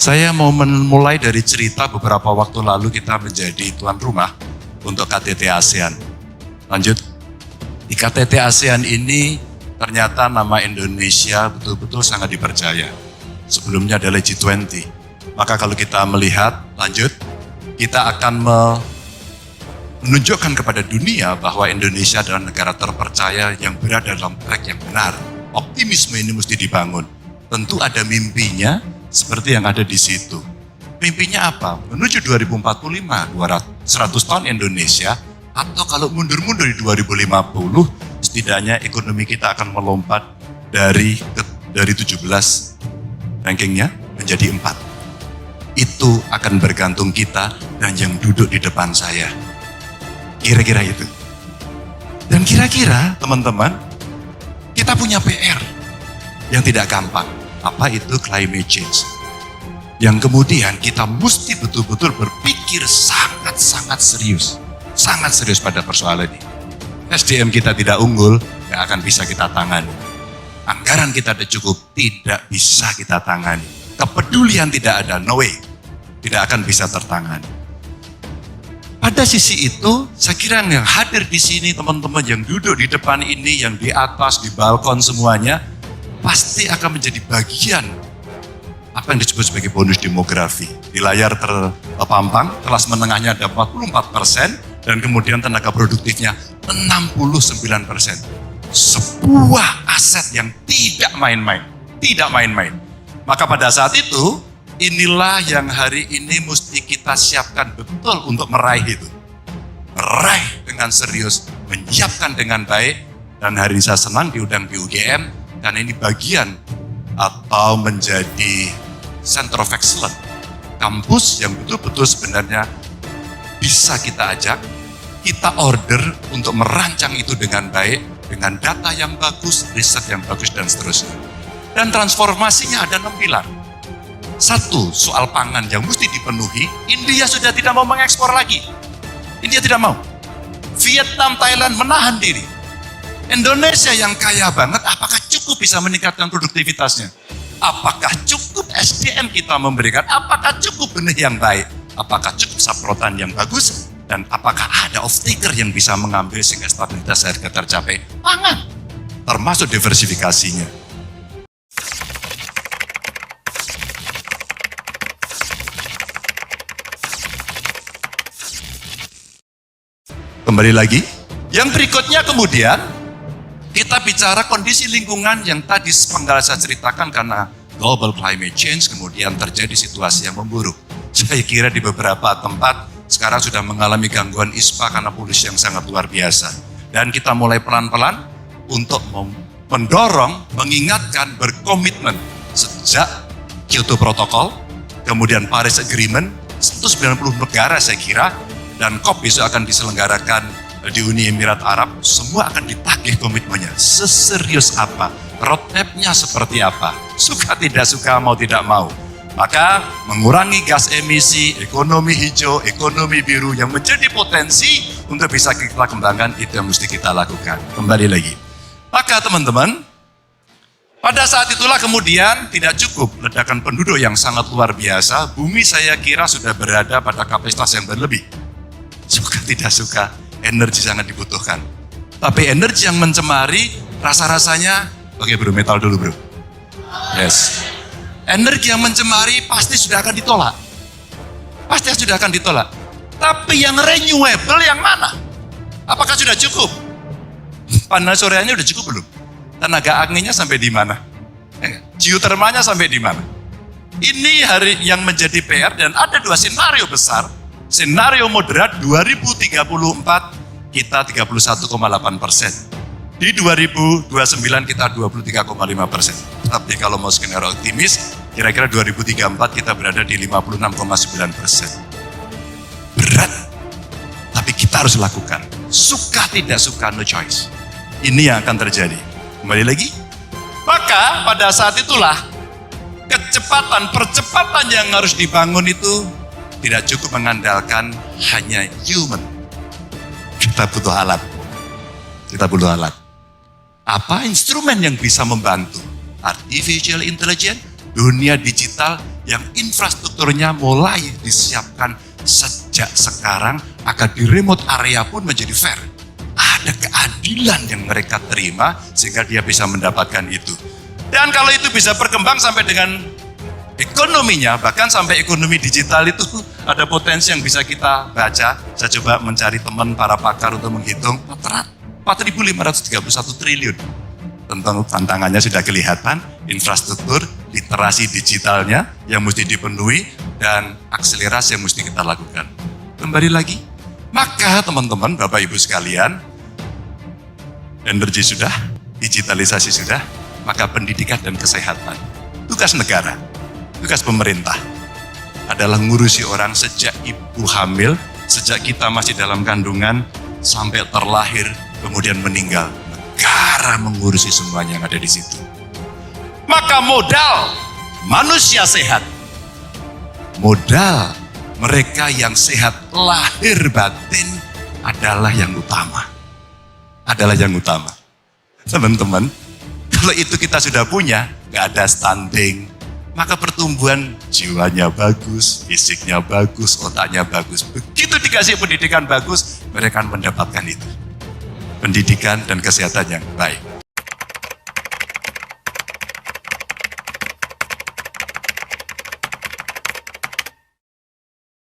Saya mau memulai dari cerita beberapa waktu lalu kita menjadi tuan rumah untuk KTT ASEAN. Lanjut. Di KTT ASEAN ini ternyata nama Indonesia betul-betul sangat dipercaya. Sebelumnya adalah G20. Maka kalau kita melihat, lanjut, kita akan menunjukkan kepada dunia bahwa Indonesia adalah negara terpercaya yang berada dalam track yang benar. Optimisme ini mesti dibangun. Tentu ada mimpinya seperti yang ada di situ. Mimpinya apa? Menuju 2045, 100 tahun Indonesia, atau kalau mundur-mundur di 2050, setidaknya ekonomi kita akan melompat dari 17 rankingnya menjadi 4. Itu akan bergantung kita dan yang duduk di depan saya. Kira-kira itu. Dan kira-kira teman-teman, kita punya PR yang tidak gampang. Apa itu climate change? Yang kemudian kita mesti betul-betul berpikir sangat-sangat serius. Sangat serius pada persoalan ini. SDM kita tidak unggul, tidak akan bisa kita tangani. Anggaran kita tidak cukup, tidak bisa kita tangani. Kepedulian tidak ada, no way. Tidak akan bisa tertangani. Pada sisi itu, saya kira yang hadir di sini, teman-teman yang duduk di depan ini, yang di atas, di balkon semuanya, pasti akan menjadi bagian apa yang disebut sebagai bonus demografi. Di layar terpampang, kelas menengahnya ada 44%, dan kemudian tenaga produktifnya 69%. Sebuah aset yang tidak main-main. Tidak main-main. Maka pada saat itu, inilah yang hari ini mesti kita siapkan betul untuk meraih itu. Meraih dengan serius, menyiapkan dengan baik, dan hari ini saya senang diundang di UGM, karena ini bagian atau menjadi Center of Excellence. Kampus yang betul-betul sebenarnya bisa kita ajak, kita order untuk merancang itu dengan baik, dengan data yang bagus, riset yang bagus, dan seterusnya. Dan transformasinya ada 6 pilar. 1, soal pangan yang mesti dipenuhi. India sudah tidak mau mengekspor lagi. India tidak mau. Vietnam, Thailand menahan diri. Indonesia yang kaya banget, apakah cukup bisa meningkatkan produktivitasnya? Apakah cukup SDM kita memberikan? Apakah cukup benih yang baik? Apakah cukup saprotan yang bagus? Dan apakah ada off-taker yang bisa mengambil sehingga stabilitas harga tercapai? Pangan, termasuk diversifikasinya. Kembali lagi, yang berikutnya kemudian, kita bicara kondisi lingkungan yang tadi sepenggal saya ceritakan karena global climate change, kemudian terjadi situasi yang memburuk. Saya kira di beberapa tempat sekarang sudah mengalami gangguan ISPA karena polusi yang sangat luar biasa. Dan kita mulai pelan-pelan untuk mendorong, mengingatkan, berkomitmen sejak Kyoto Protocol, kemudian Paris Agreement, 190 negara saya kira, dan COP besok akan diselenggarakan di Uni Emirat Arab, semua akan ditagih komitmennya. Seserius apa? Roadmap-nya seperti apa? Suka tidak suka, mau tidak mau. Maka mengurangi gas emisi, ekonomi hijau, ekonomi biru yang menjadi potensi untuk bisa kita kembangkan, itu yang mesti kita lakukan. Kembali lagi. Maka teman-teman, pada saat itulah kemudian tidak cukup ledakan penduduk yang sangat luar biasa. Bumi saya kira sudah berada pada kapasitas yang berlebih. Suka tidak suka, energi sangat dibutuhkan. Tapi energi yang mencemari, rasa-rasanya, oke bro, metal dulu bro. Yes. Energi yang mencemari pasti sudah akan ditolak. Pasti sudah akan ditolak. Tapi yang renewable yang mana? Apakah sudah cukup? Panel surya-nya sudah cukup belum? Tenaga anginnya sampai di mana? Geotermanya sampai di mana? Ini hari yang menjadi PR dan ada 2 senario besar. Senario moderat 2034 kita 31,8%. Di 2029 kita 23,5%. Tapi kalau mau skenario optimis, kira-kira 2034 kita berada di 56,9%. Berat, tapi kita harus lakukan. Suka tidak suka, no choice. Ini yang akan terjadi. Kembali lagi. Maka pada saat itulah percepatan yang harus dibangun itu tidak cukup mengandalkan hanya human. Kita butuh alat. Kita butuh alat. Apa instrumen yang bisa membantu? Artificial intelligence, dunia digital, yang infrastrukturnya mulai disiapkan sejak sekarang agar di remote area pun menjadi fair. Ada keadilan yang mereka terima sehingga dia bisa mendapatkan itu. Dan kalau itu bisa berkembang sampai dengan ekonominya, bahkan sampai ekonomi digital itu ada potensi yang bisa kita baca. Saya coba mencari teman para pakar untuk menghitung 4.531 triliun. Tentu tantangannya sudah kelihatan, infrastruktur, literasi digitalnya yang mesti dipenuhi, dan akselerasi yang mesti kita lakukan. Kembali lagi, maka teman-teman, Bapak Ibu sekalian, energi sudah, digitalisasi sudah, maka pendidikan dan kesehatan. Tugas negara, tugas pemerintah adalah ngurusi orang sejak ibu hamil, sejak kita masih dalam kandungan, sampai terlahir, kemudian meninggal. Negara mengurusi semuanya yang ada di situ. Maka modal manusia sehat, modal mereka yang sehat lahir batin adalah yang utama. Adalah yang utama. Teman-teman, kalau itu kita sudah punya, gak ada stunting, maka pertumbuhan jiwanya bagus, fisiknya bagus, otaknya bagus. Begitu dikasih pendidikan bagus, mereka akan mendapatkan itu. Pendidikan dan kesehatan yang baik.